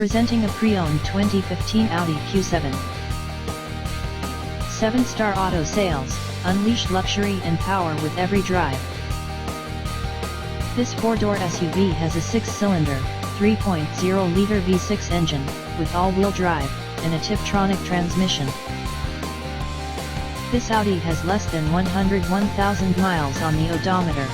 Presenting a pre-owned 2015 Audi Q7. 7-star auto sales, unleash luxury and power with every drive. This 4-door SUV has a 6-cylinder, 3.0-liter V6 engine, with all-wheel drive, and a Tiptronic transmission. This Audi has less than 101,000 miles on the odometer.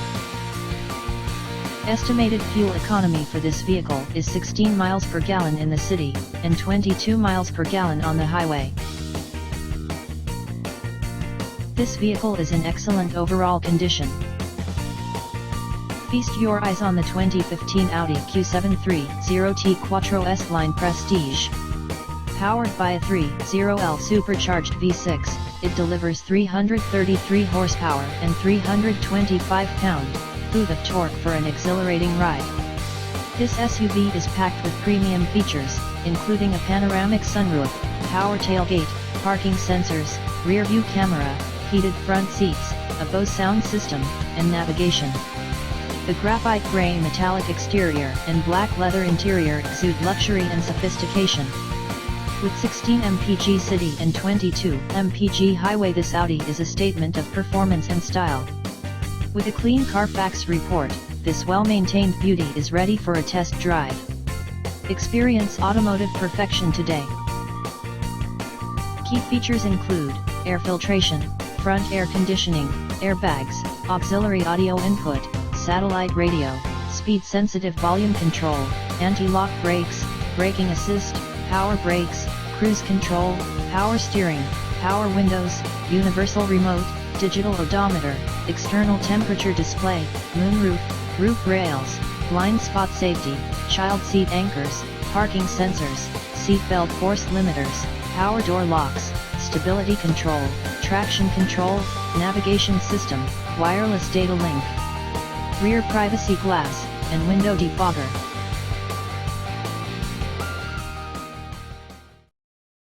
Estimated fuel economy for this vehicle is 16 miles per gallon in the city, and 22 miles per gallon on the highway. This vehicle is in excellent overall condition. Feast your eyes on the 2015 Audi Q7 3.0T Quattro S-Line Prestige. Powered by a 3.0L Supercharged V6, it delivers 333 horsepower and 325 pound-feet of torque for an exhilarating ride. This SUV is packed with premium features, including a panoramic sunroof, power tailgate, parking sensors, rear-view camera, heated front seats, a Bose sound system, and navigation. The graphite gray metallic exterior and black leather interior exude luxury and sophistication. With 16 mpg city and 22 mpg highway, this Audi is a statement of performance and style. With a clean Carfax report, this well-maintained beauty is ready for a test drive. Experience automotive perfection today. Key features include air filtration, front air conditioning, airbags, auxiliary audio input, satellite radio, speed-sensitive volume control, anti-lock brakes, braking assist, power brakes, cruise control, power steering, power windows, universal remote, digital odometer, external temperature display, moonroof, roof rails, blind spot safety, child seat anchors, parking sensors, seat belt force limiters, power door locks, stability control, traction control, navigation system, wireless data link, rear privacy glass, and window defogger.